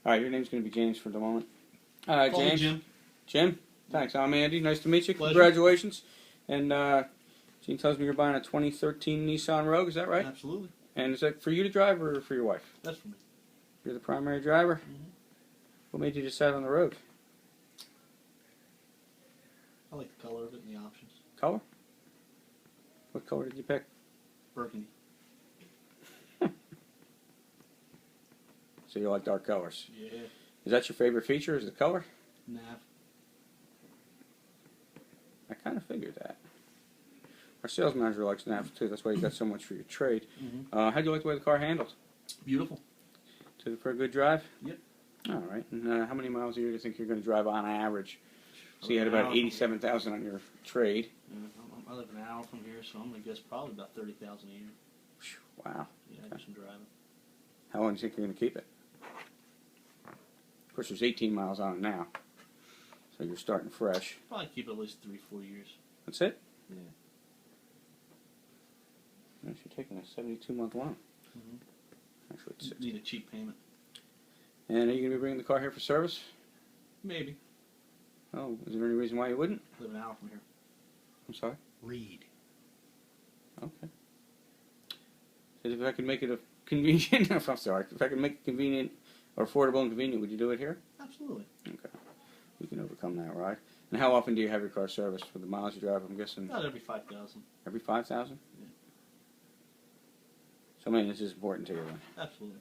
All right, your name's going to be James for the moment. Call me James. Jim. Jim? Thanks. I'm Andy. Nice to meet you. Pleasure. Congratulations. And Gene tells me you're buying a 2013 Nissan Rogue. Is that right? Absolutely. And is that for you to drive or for your wife? That's for me. You're the primary driver? Mm-hmm. What made you decide on the Rogue? I like the color of it and the options. Color? What color did you pick? Burgundy. So you like dark colors. Yeah. Is that your favorite feature, is the color? Nav. I kind of figured that. Our sales manager likes nav too. That's why you got so much for your trade. Mm-hmm. How do you like the way the car handles? Beautiful. Took it for a good drive? Yep. All right. And how many miles a year do you think you're going to drive on average? So you had about 87,000 on your trade. I live an hour from here, so I'm going to guess probably about 30,000 a year. Wow. Yeah, I do some driving. How long do you think you're going to keep it? Of course, there's 18 miles on it now. So you're starting fresh. Probably keep it at least 3-4 years. That's it? Yeah. Yes, you're taking a 72-month loan. Mm-hmm. Actually, it's 60. Need a cheap payment. And are you going to be bringing the car here for service? Maybe. Oh, is there any reason why you wouldn't? Live an hour from here. I'm sorry? Read. Okay. So if I could make it a convenient, I'm sorry, if I could make it convenient or affordable and convenient, would you do it here? Absolutely. Okay. We can overcome that, right? And how often do you have your car serviced for the miles you drive? I'm guessing About every 5,000. every 5,000? Yeah. So, I mean, this is important to you then. Absolutely.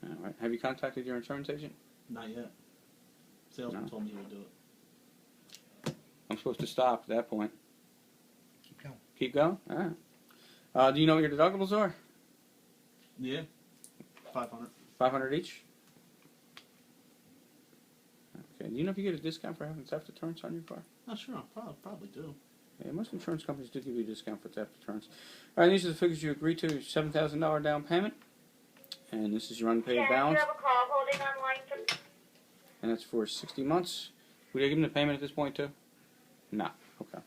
All right. Have you contacted your insurance agent? Not yet. Salesman told me he would do it. I'm supposed to stop at that point. Keep going. Keep going? All right. Do you know what your deductibles are? Yeah. 500. 500 each? Okay. Do you know if you get a discount for having theft deterrence on your car? Not sure. Probably do. Yeah, most insurance companies do give you a discount for theft deterrence. All right, these are the figures you agreed to: $7,000 down payment, and this is your unpaid balance. You have a call holding on line for... And that's for 60 months. Would you give them the payment at this point too? No. Okay.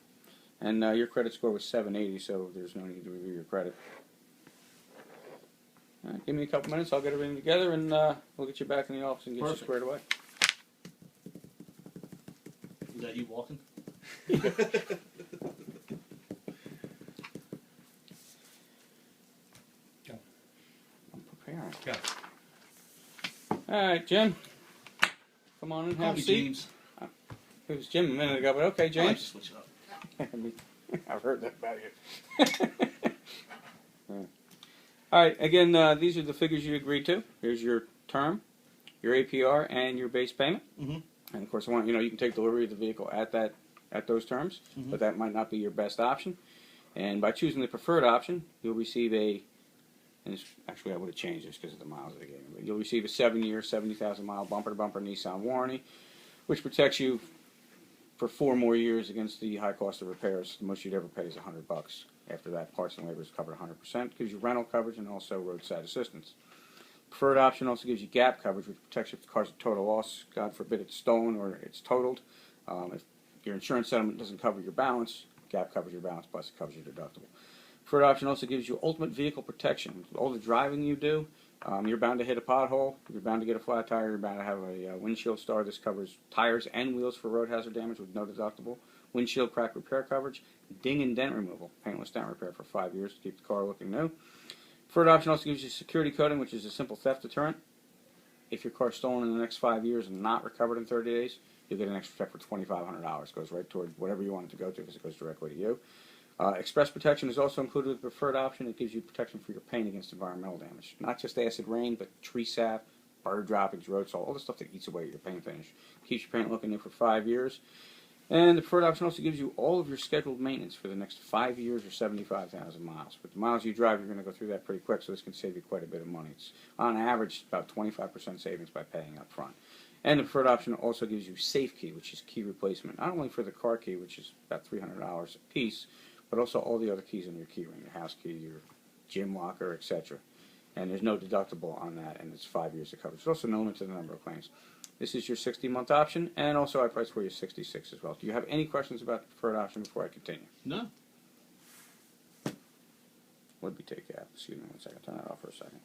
And your credit score was 780, so there's no need to review your credit. All right, give me a couple minutes. I'll get everything together, and we'll get you back in the office and get you squared away. Is that you walking? Go. I'm preparing. Go. All right, Jim. Come on and have a seat. James. It was Jim a minute ago, but okay, I like to James. switch it up. I've heard that about you. All right, again, these are the figures you agreed to. Here's your term, your APR, and your base payment. Mm-hmm. And of course, I want you can take delivery of the vehicle at those terms, Mm-hmm. but that might not be your best option. And by choosing the preferred option, you'll receive actually I would have changed this because of the miles that I gave you, but you'll receive a 7-year, 70,000-mile bumper-to-bumper Nissan warranty, which protects you for 4 more years against the high cost of repairs. The most you'd ever pay is $100. After that, parts and labor is covered 100%. Gives you rental coverage and also roadside assistance. Preferred option also gives you gap coverage, which protects you if the car's a total loss. God forbid it's stolen or it's totaled. If your insurance settlement doesn't cover your balance, gap covers your balance, plus it covers your deductible. Preferred option also gives you ultimate vehicle protection. With all the driving you do, you're bound to hit a pothole, you're bound to get a flat tire, you're bound to have a windshield star. This covers tires and wheels for road hazard damage with no deductible. Windshield crack repair coverage, ding and dent removal, paintless dent repair for 5 years to keep the car looking new. Preferred option also gives you security coding, which is a simple theft deterrent. If your car's stolen in the next 5 years and not recovered in 30 days, you'll get an extra check for $2,500. It goes right toward whatever you want it to go to because it goes directly to you. Express protection is also included with the preferred option. It gives you protection for your paint against environmental damage. Not just acid rain, but tree sap, bird droppings, road salt, all the stuff that eats away at your paint finish. Keeps your paint looking new for 5 years. And the preferred option also gives you all of your scheduled maintenance for the next 5 years or 75,000 miles. With the miles you drive, you're going to go through that pretty quick, so this can save you quite a bit of money. It's on average about 25% savings by paying up front. And the preferred option also gives you safe key, which is key replacement, not only for the car key, which is about $300 a piece, but also all the other keys in your key ring, your house key, your gym locker, etc. And there's no deductible on that, and it's 5 years of coverage. There's also no limit to the number of claims. This is your 60-month option, and also I priced for you 66 as well. Do you have any questions about the preferred option before I continue? No. Would be take out. Excuse me one second. Turn that off for a second.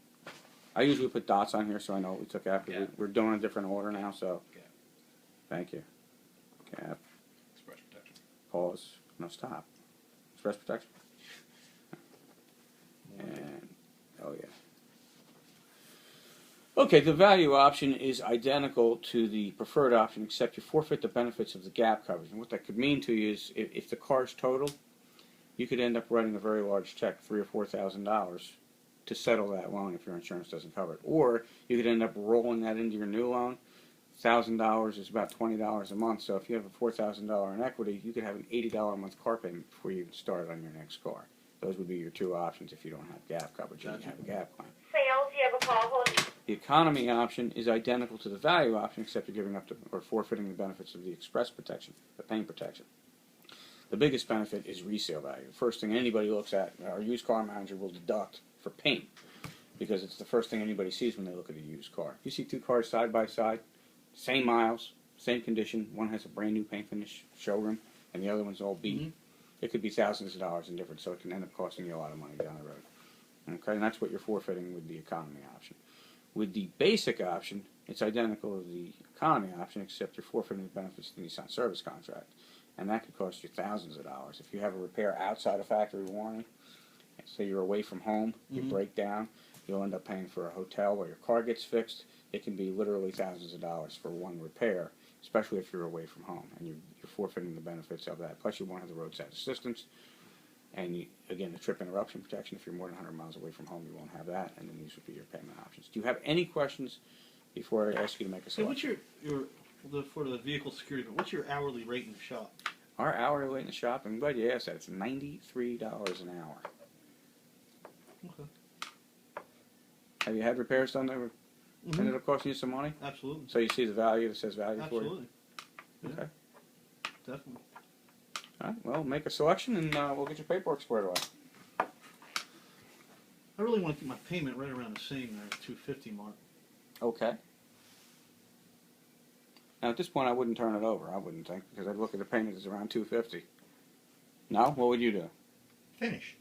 I usually put dots on here so I know what we took out. Gap. We're doing a different order now, so. Gap. Thank you. Gap, Express protection. pause, no stop. Express protection. And, oh yeah. Okay, the value option is identical to the preferred option, except you forfeit the benefits of the gap coverage. And what that could mean to you is, if the car's totaled, you could end up writing a very large check, $3,000 or $4,000, to settle that loan if your insurance doesn't cover it. Or you could end up rolling that into your new loan. $1,000 is about $20 a month. So if you have a $4,000 in equity, you could have an $80 a month car payment before you start on your next car. Those would be your two options if you don't have gap coverage and you have a gap claim. Sales, you have a call holding. The economy option is identical to the value option, except you're giving up or forfeiting the benefits of the express protection, the paint protection. The biggest benefit is resale value. First thing anybody looks at, our used car manager will deduct for paint, because it's the first thing anybody sees when they look at a used car. If you see two cars side by side, same miles, same condition, one has a brand new paint finish showroom, and the other one's all beat. Mm-hmm. It could be thousands of dollars in difference, so it can end up costing you a lot of money down the road. Okay, and that's what you're forfeiting with the economy option. With the basic option, it's identical to the economy option, except you're forfeiting the benefits of the Nissan service contract. And that could cost you thousands of dollars. If you have a repair outside of factory warranty, say you're away from home, you break down, you'll end up paying for a hotel or your car gets fixed. It can be literally thousands of dollars for one repair, especially if you're away from home. And you're forfeiting the benefits of that. Plus you won't have the roadside assistance. And again, the trip interruption protection, if you're more than 100 miles away from home, you won't have that, and then these would be your payment options. Do you have any questions before I ask you to make a So selection? what's for the vehicle security, but what's your hourly rate in the shop? Our hourly rate in the shop, I'm glad you asked that, it's $93 an hour. Okay. Have you had repairs done that ended up costing you some money? Absolutely. So you see the value that says value for you? Absolutely. Yeah, Okay. definitely. All right, well, make a selection, and we'll get your paperwork squared away. I really want to keep my payment right around the same there, $250 mark. Okay. Now, at this point, I wouldn't turn it over, I wouldn't think, because I'd look at the payment as around $250. No? What would you do? Finished.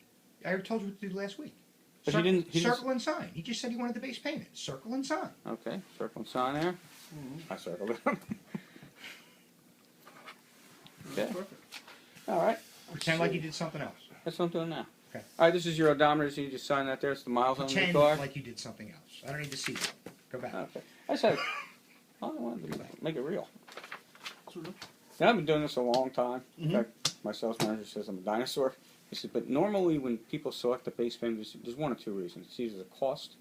I already told you what to do last week. But he didn't- Circle and sign. He just said he wanted the base payment. Circle and sign. Okay, circle and sign there. I circled it. Okay. Perfect. All right. Pretend like you did something else. That's what I'm doing now. Okay. All right, this is your odometer, so you just sign that there. It's the miles on the Pretend car. like you did something else. I don't need to see that. Go back. Okay. I just had, I wanted to make it real. Sort of. Now, I've been doing this a long time. In Mhm. fact, my sales manager says I'm a dinosaur. He said, but normally when people select the base payment, there's one or two reasons. It's either the cost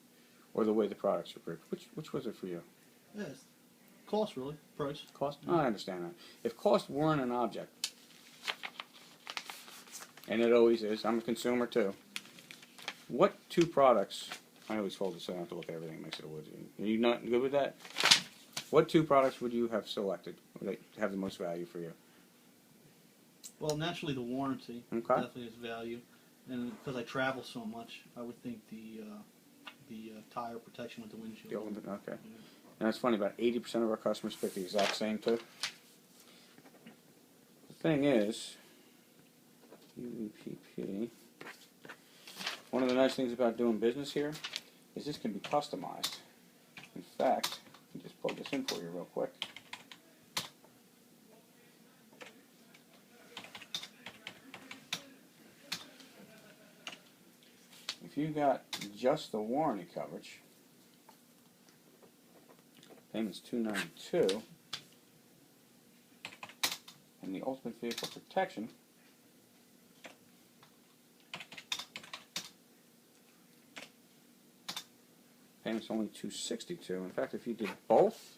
or the way the products are grouped. Which was it for you? Yeah, it's cost really, price. Cost? Oh, I understand that. If cost weren't an object, and it always is, I'm a consumer too. What two products, I always fold it so I don't have to look at everything that makes it a wood. Are you not good with that? What two products would you have selected that have the most value for you? Well, naturally the warranty Okay. definitely has value, and because I travel so much, I would think the tire protection with the windshield. The ultimate, okay. Yeah. And that's funny, about 80% of our customers pick the exact same too. The thing is, UEPP, one of the nice things about doing business here is this can be customized. In fact, let me just plug this in for you real quick. If you got just the warranty coverage, payment's $292, and the ultimate vehicle protection payment's only $262. In fact, if you did both,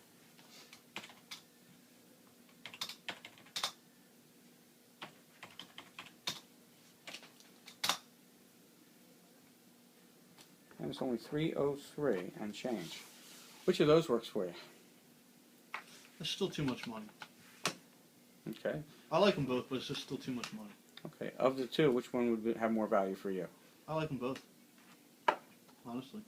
and it's only $303 and change. Which of those works for you? It's still too much money. Okay. I like them both, but it's just still too much money. Okay. Of the two, which one would have more value for you? I like them both, honestly.